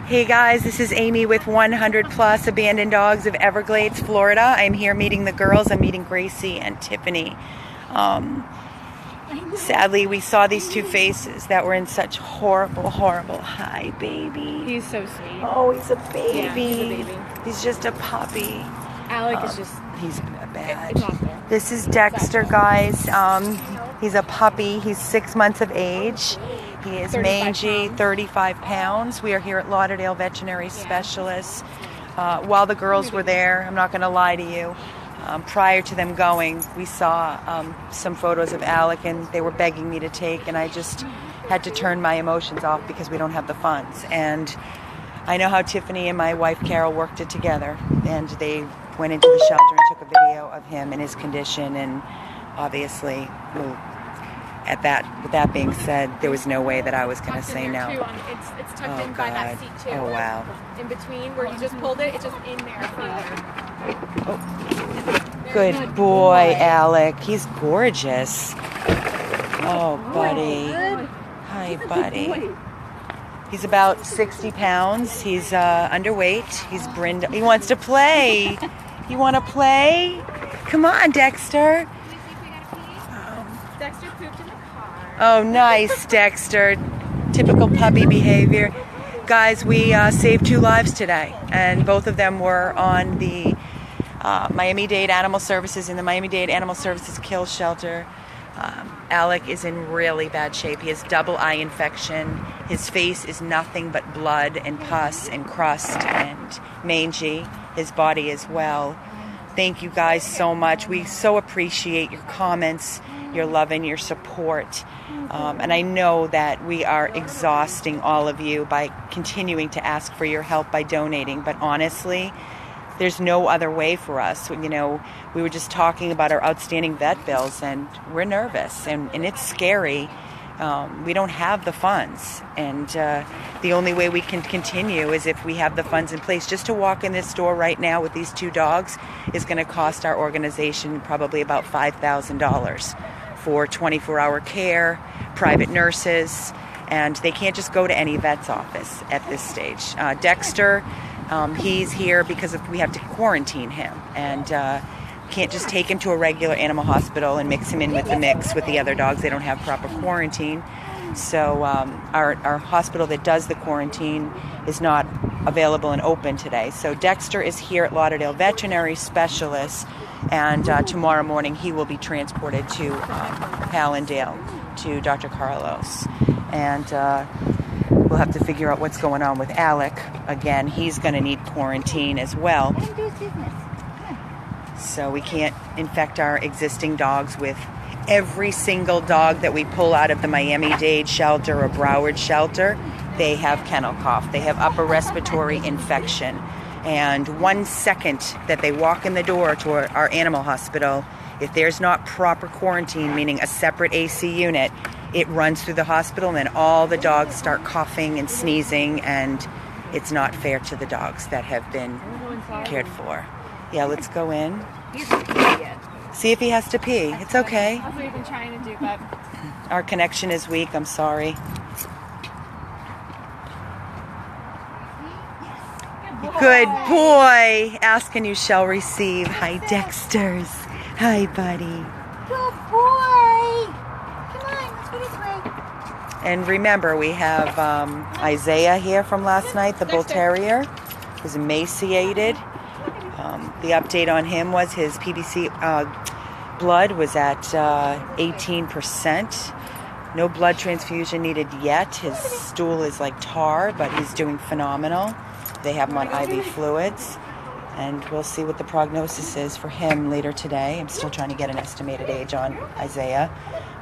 Hey guys, this is Amy with 100 Plus Abandoned Dogs of Everglades, Florida. I'm here meeting the girls. I'm meeting Gracie and Tiffany. Sadly, we saw these two faces that were in such horrible, horrible... Hi, baby. He's so sweet. Oh, he's a baby. Yeah, he's a baby. He's just a puppy. Alec is just... He's bad. It's not there. This is Dexter, guys. He's a puppy. He's 6 months of age. He is mangy, 35 pounds. We are here at Lauderdale Veterinary Specialists. While the girls were there, I'm not going to lie to you, prior to them going, we saw some photos of Alec, and they were begging me to take, and I just had to turn my emotions off because we don't have the funds. And I know how Tiffany and my wife Carol worked it together, and they went into the shelter and took a video of him and his condition, and obviously, with that being said, there was no way that I was going to say no. It's tucked in by that seat too. Oh wow. In between where you just pulled it, it's just in there further. Oh. Good boy, Alec. He's gorgeous. Oh, buddy. Hi, buddy. He's about 60 pounds. He's underweight. He's brindle. He wants to play. You want to play? Come on, Dexter. Dexter pooped in the car. Oh, nice, Dexter. Typical puppy behavior. Guys, we saved 2 lives today, and both of them were on the Miami-Dade Animal Services, in the Miami-Dade Animal Services kill shelter. Alec is in really bad shape. He has double eye infection. His face is nothing but blood and pus and crust and mangy. His body as well. Thank you guys so much. We so appreciate your comments, your love, and your support. And I know that we are exhausting all of you by continuing to ask for your help by donating. But honestly, there's no other way for us. You know, we were just talking about our outstanding vet bills, and we're nervous, and it's scary. We don't have the funds, and the only way we can continue is if we have the funds in place. Just to walk in this store right now with these 2 dogs is going to cost our organization probably about $5,000 for 24-hour care, private nurses, and they can't just go to any vet's office at this stage. Dexter, he's here because we have to quarantine him, and can't just take him to a regular animal hospital and mix him in with the mix with the other dogs. They don't have proper quarantine. So our hospital that does the quarantine is not available and open today. So Dexter is here at Lauderdale Veterinary Specialists, and tomorrow morning he will be transported to Hallandale to Dr. Carlos. And we'll have to figure out what's going on with Alec. Again, he's going to need quarantine as well. So we can't infect our existing dogs with every single dog that we pull out of the Miami-Dade shelter or Broward shelter. They have kennel cough. They have upper respiratory infection. And 1 second that they walk in the door to our animal hospital, if there's not proper quarantine, meaning a separate AC unit, it runs through the hospital, and then all the dogs start coughing and sneezing, and it's not fair to the dogs that have been cared for. Yeah, let's go in. He hasn't peed yet. See if he has to pee. It's okay. That's what we've been trying to do, but... Our connection is weak. I'm sorry. Good boy. Ask and you shall receive. Hi, Dexters. Hi, buddy. Good boy. Come on, let's go this way. And remember, we have Isaiah here from last night, the bull terrier. He's emaciated. The update on him was his PBC blood was at 18%. No blood transfusion needed yet. His stool is like tar, but he's doing phenomenal. They have him on IV fluids, and we'll see what the prognosis is for him later today. I'm still trying to get an estimated age on Isaiah.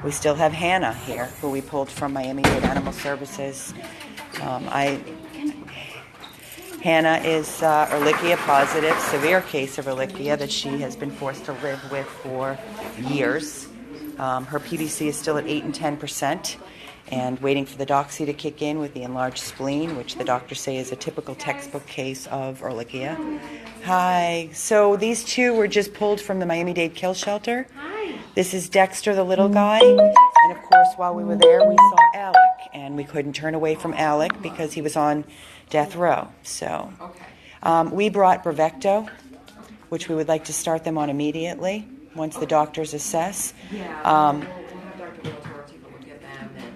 We still have Hannah here, who we pulled from Miami-Dade Animal Services. Hannah is Ehrlichia positive, severe case of Ehrlichia that she has been forced to live with for years. Her PBC is still at 8 and 10%, and waiting for the doxy to kick in with the enlarged spleen, which the doctors say is a typical textbook case of Ehrlichia. Hi. So these 2 were just pulled from the Miami-Dade kill shelter. Hi. This is Dexter, the little guy, and of course, while we were there, we saw Alec. and we couldn't turn away from Alec because he was on death row. So we brought Blvd, which we would like to start them on immediately once the doctors assess.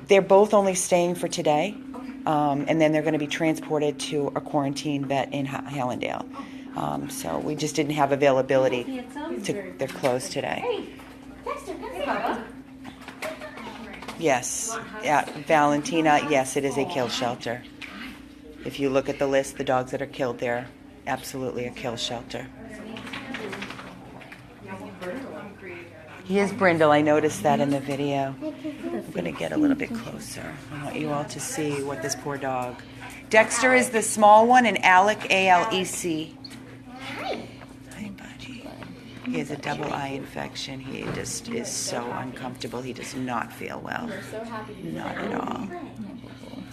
They're both only staying for today, and then they're going to be transported to a quarantine vet in Hallandale. So we just didn't have availability they're closed today. Hey, Dexter, come here. Yes, yeah, Valentina, yes, it is a kill shelter. If you look at the list, the dogs that are killed there, absolutely a kill shelter. He is brindle. I noticed that in the video. I'm going to get a little bit closer. I want you all to see what this poor dog. Dexter is the small one, and Alec, A-L-E-C. Hi, buddy. He has a double eye infection. He just is so uncomfortable. He does not feel well. Not at all.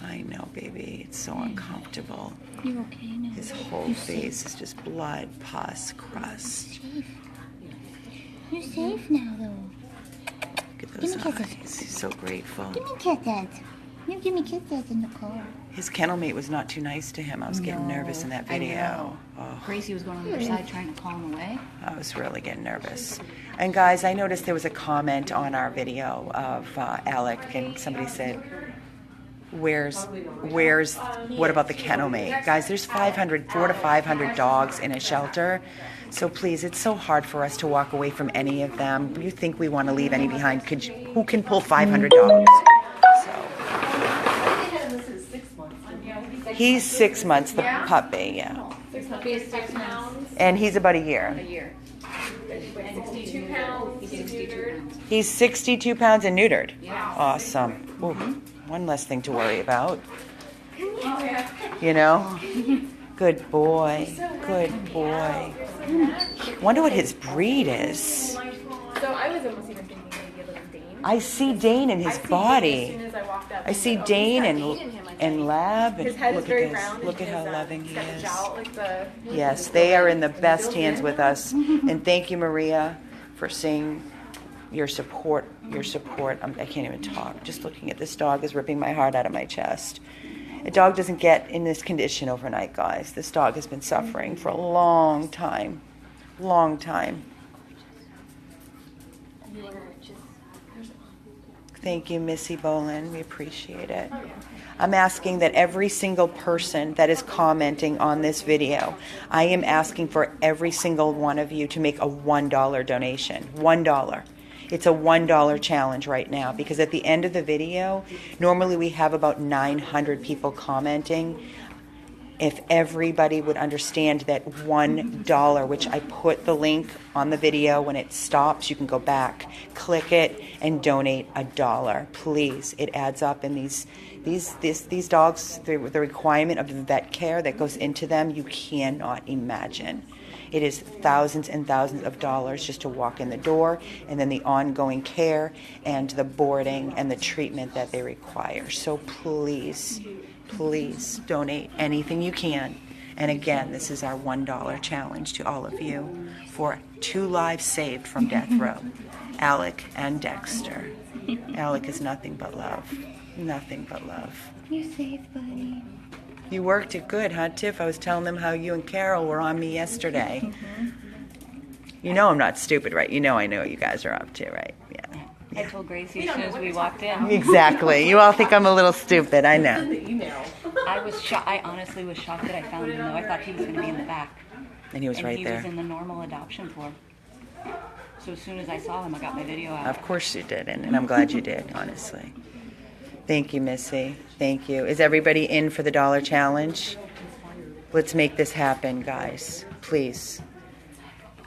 I know, baby. It's so uncomfortable. You okay now? His whole face is just blood, pus, crust. You're safe now, though. Look at those eyes. He's so grateful. Give me kisses. You give me kisses in the car. His kennel mate was not too nice to him. I was getting nervous in that video. Oh, Gracie was going on the other side trying to call him away. I was really getting nervous. And guys, I noticed there was a comment on our video of Alec, and somebody said, where's what about the kennel mate? Guys, there's 400 to 500 dogs in a shelter. So please, it's so hard for us to walk away from any of them. You think we want to leave any behind? Who can pull 500 dogs? So. He's 6 months, the puppy, yeah. He's 6 pounds. And he's about a year. A year. 62 pounds. He's 62 pounds. He's 62 pounds and neutered. Yeah. Awesome. Ooh, one less thing to worry about. You know? Good boy. Good boy. Wonder what his breed is. So I was almost even thinking maybe a little Dane. I see Dane in his As body. soon as I walked up, I see oh, Dane he's got Dane in him, I think. and Lab. His And head is look very at this. round. Look at and how his, loving he's he got the is. jowl, like the, Yes, they are in the best hands with us. And thank you, Maria, for seeing your support. I can't even talk. Just looking at this dog is ripping my heart out of my chest. A dog doesn't get in this condition overnight, guys. This dog has been suffering for a long time. Long time. Thank you, Missy Bolin. We appreciate it. I'm asking that every single person that is commenting on this video, I am asking for every single one of you to make a $1 donation. $1. It's a $1 challenge right now because at the end of the video, normally we have about 900 people commenting. If everybody would understand that $1, which I put the link on the video, when it stops, you can go back, click it, and donate $1. Please, it adds up. And these dogs, the requirement of the vet care that goes into them, you cannot imagine. It is thousands and thousands of dollars just to walk in the door, and then the ongoing care and the boarding and the treatment that they require. So please, please donate anything you can. And again, this is our $1 challenge to all of you for 2 lives saved from death row, Alec and Dexter. Alec is nothing but love. Nothing but love. You're safe, buddy. You worked it good, huh, Tiff? I was telling them how you and Carol were on me yesterday. You know I'm not stupid, right? You know I know what you guys are up to, right? Yeah. I told Gracie as soon as we walked in. Exactly. You all think I'm a little stupid. I know. I was I honestly was shocked that I found him, though. I thought he was going to be in the back. And he was right he there. was in the normal adoption floor. So as soon as I saw him, I got my video out. Of course you did, and I'm glad you did, honestly. Thank you, Missy. Thank you. Is everybody in for the $1 challenge? Let's make this happen, guys. Please.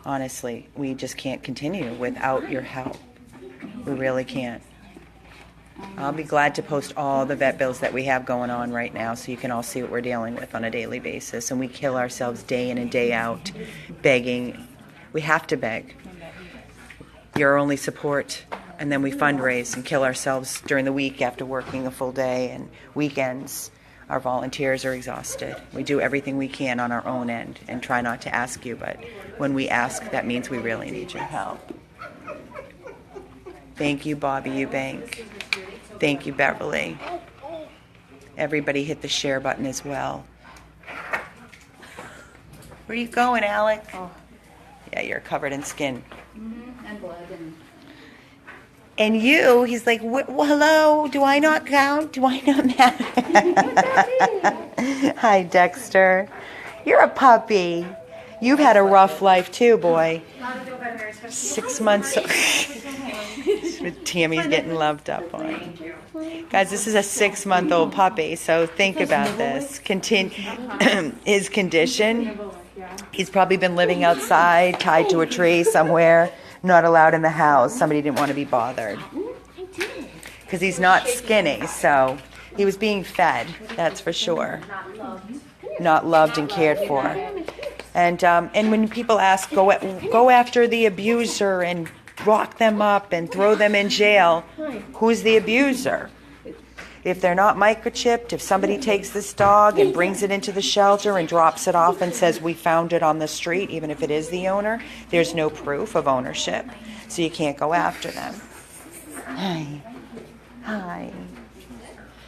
Honestly, we just can't continue without your help. We really can't. I'll be glad to post all the vet bills that we have going on right now so you can all see what we're dealing with on a daily basis. And we kill ourselves day in and day out begging. We have to beg. You're our only support. And then we fundraise and kill ourselves during the week after working a full day, and weekends. Our volunteers are exhausted. We do everything we can on our own end and try not to ask you, but when we ask, that means we really need your help. Thank you, Bobby Eubank. Thank you, Beverly. everybody hit the share button as well. Where are you going, Alec? Oh. Yeah, you're covered in skin. And blood and... And you, he's like, hello, do I not count? Do I not matter? Hi, Dexter. You're a puppy. You've had a rough life too, boy. 6 months. Tammy's getting loved up on. Guys, this is a 6-month-old puppy, so think about this. His condition, he's probably been living outside, tied to a tree somewhere, not allowed in the house. Somebody didn't want to be bothered. Because he's not skinny, so he was being fed, that's for sure. Not loved and cared for. And when people ask, go after the abuser and lock them up and throw them in jail, who's the abuser? If they're not microchipped, if somebody takes this dog and brings it into the shelter and drops it off and says, we found it on the street, even if it is the owner, there's no proof of ownership. So you can't go after them. Hi. Hi.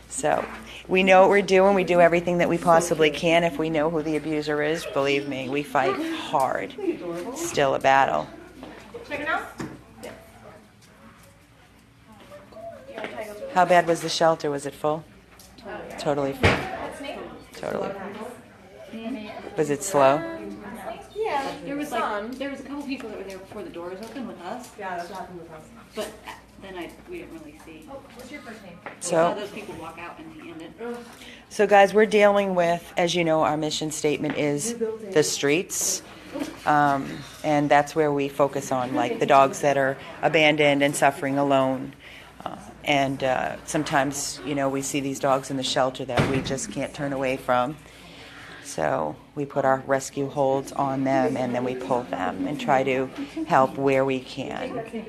So we know what we're doing. We do everything that we possibly can. If we know who the abuser is, believe me, we fight hard. It's still a battle. Check it out. How bad was the shelter? Was it full? Totally full. Totally. Was it slow? Yeah, There was a couple people that were there before the doors opened with us. Yeah, that's what happened with us. But then we didn't really see. What's your first name? We saw So, those people walk out and he ended. so guys, we're dealing with, as you know, our mission statement is the streets. And that's where we focus on, like the dogs that are abandoned and suffering alone. And sometimes, we see these dogs in the shelter that we just can't turn away from. So we put our rescue holds on them and then we pull them and try to help where we can.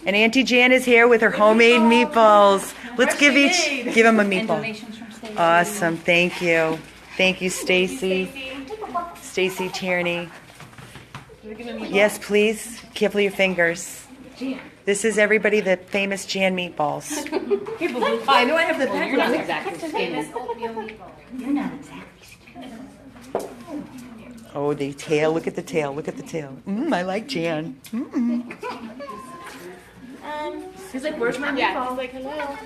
And Auntie Jan is here with her homemade meatballs. Let's give them a And meatball. donations from Stacy. Awesome, thank you. Thank you, Stacy. Stacy Tierney. Yes, please. Careful your fingers. This is everybody, the famous Jan meatballs. I know I have the Well, you're not exactly skinny. You're not exactly skinny. Oh, the tail. Look at the tail. Look at the tail. I like Jan. He's like, where's my meatball? He's like, hello.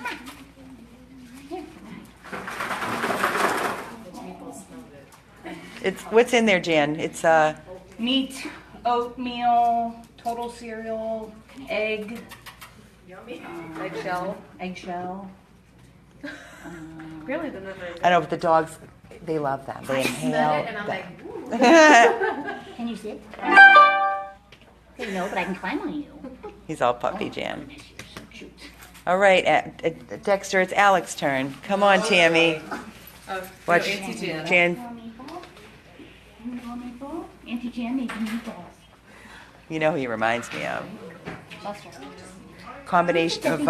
It's what's in there, Jan? It's Meat, oatmeal, total cereal, egg, eggshell. Really, the number. I know, but the dogs, they love them. They inhale. And I'm like, Can you sit? No, but I can climb on you. He's all puppy, Jan. All right, Dexter, it's Alec's turn. Come on, Tammy. Watch Jan. Auntie Jan made meatballs. You know who he reminds me of. Buster. Combination of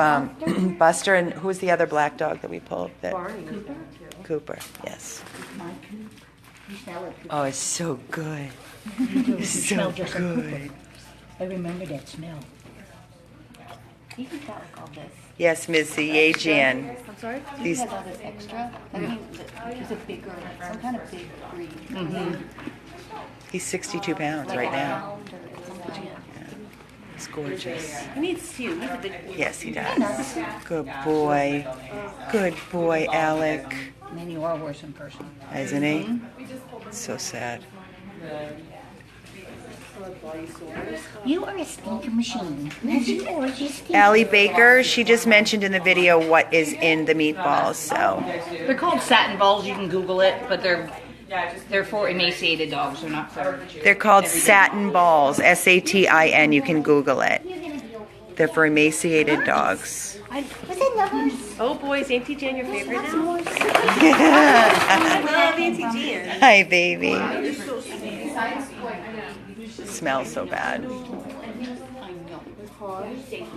Buster and who's the other black dog that we pulled? Cooper. Yes. You smell it. Oh, it's so good. It's so smell just like Cooper. good. I remember that smell. You can got like all this. Yes, Missy. Yay, Jan. I'm sorry? He These. has all this extra. I mean, he's a bigger, some kind of big breed. He's 62 pounds right now. Hound or something like that. It's gorgeous. He needs to. He's a big. Yes, he does. Good boy. Good boy, Alec. Man, you are worse in person. Isn't he? So sad. You are a stink machine. Yes, you are. You stink. Allie Baker, she just mentioned in the video what is in the meatballs, so. They're called satin balls. You can Google it, but they're for emaciated dogs. They're not for. They're called satin balls, S-A-T-I-N. You can Google it. They're for emaciated dogs. Was it numbers? Oh, boy, is Auntie Jan your favorite now? Numbers? I love Auntie Jan. Hi, baby. Smells so bad.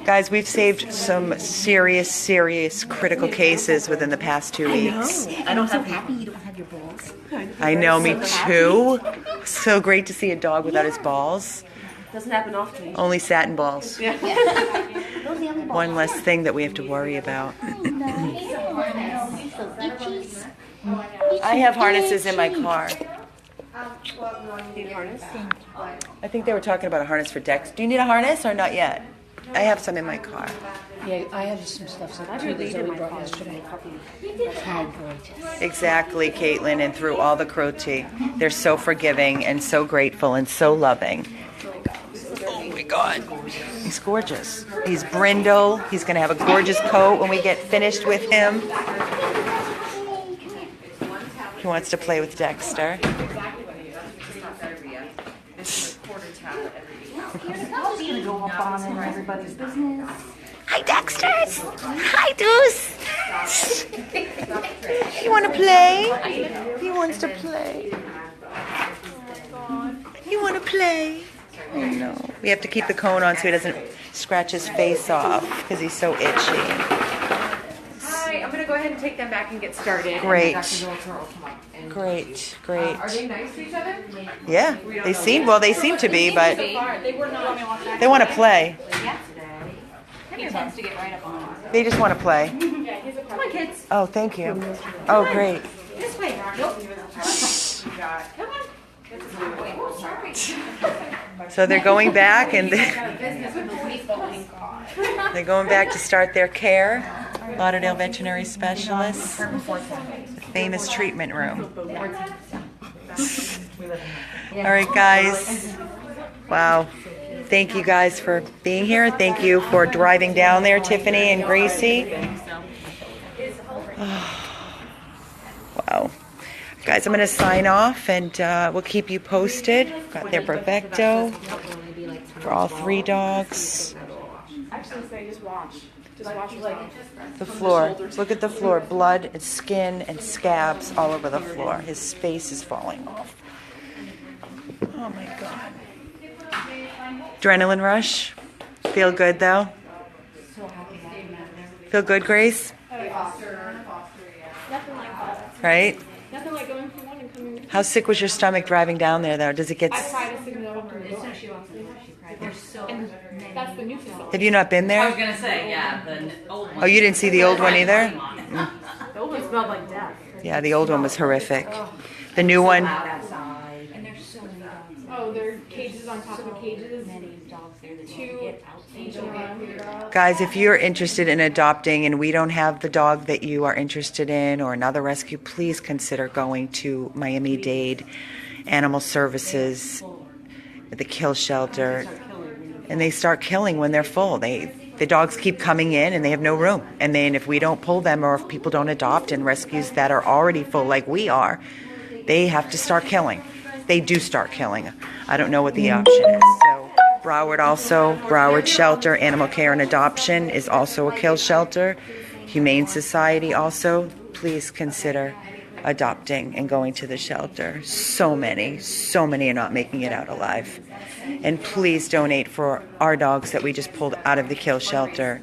Guys, we've saved some serious critical cases within the past 2 weeks. I'm so happy you don't have your balls. I know, me too. So great to see a dog without his balls. Doesn't happen often. Only satin balls. Those are the only balls. One less thing that we have to worry about. so itchies. I have harnesses in my car. I think they were talking about a harness for Dex. Do you need a harness or not yet? I have some in my car. Yeah, I have some stuff too that Zoe brought yesterday. How gorgeous. Exactly, Caitlin, and through all the cruelty, they're so forgiving and so grateful and so loving. Oh my God, he's gorgeous. He's brindle. He's going to have a gorgeous coat when we get finished with him. He wants to play with Dexter. Gonna go up on in everybody's business. Hi, Dexters. Hi, Deuce. You want to play? He wants to play. You want to play? Oh no. We have to keep the cone on so he doesn't scratch his face off because he's so itchy. Hi, I'm gonna go ahead and take them back and get started. Great. And Dr. Wilton will come up and- Great. Are they nice to each other? Yeah, they seem to be, but They were not. they want to play. He tends to get right up on us. They just want to play. Come on, kids. Oh, thank you. Oh, great. This way. Nope. Come on. Oh, sorry. So they're going back and Business with the people. they're going back to start their care. Lauderdale Veterinary Specialists, the famous treatment room. All right, guys. Wow. Thank you guys for being here. Thank you for driving down there, Tiffany and Gracie. Wow. Guys, I'm going to sign off and we'll keep you posted. Got their Perfecto for all 3 dogs. Actually, say just wash. Just wash your legs. The floor. Look at the floor. Blood and skin and scabs all over the floor. His face is falling off. Oh my God. Adrenaline rush. Feel good though? Feel good, Grace? Right? Nothing like going from one and coming. How sick was your stomach driving down there though? Does it get... I tried to signal up to the door. And that's the new facility. Have you not been I there? was gonna say, yeah, the old one. Oh, you didn't see the old one either? The old one smelled like death. Yeah, the old one was horrific. The new one... And there's so many dogs. Oh, there are cages on top of cages. Many dogs there that don't 2 get out. each around. Guys, if you're interested in adopting and we don't have the dog that you are interested in or another rescue, please consider going to Miami-Dade Animal Services, the kill shelter. And they start killing when they're full. The dogs keep coming in and they have no room. And then if we don't pull them or if people don't adopt in rescues that are already full like we are, they have to start killing. They do start killing. I don't know what the option is. So Broward Shelter, Animal Care and Adoption is also a kill shelter. Humane Society also. Please consider adopting and going to the shelter. So many are not making it out alive. And please donate for our dogs that we just pulled out of the kill shelter.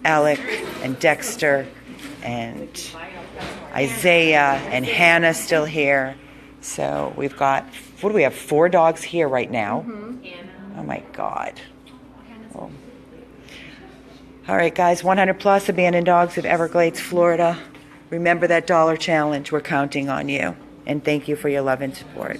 Alec and Dexter and Isaiah and Hannah still here. So we've got, what do we have, 4 dogs here right now. Oh my God. Well, all right, guys, 100 plus abandoned dogs of Everglades, Florida. Remember that dollar challenge. We're counting on you. And thank you for your love and support.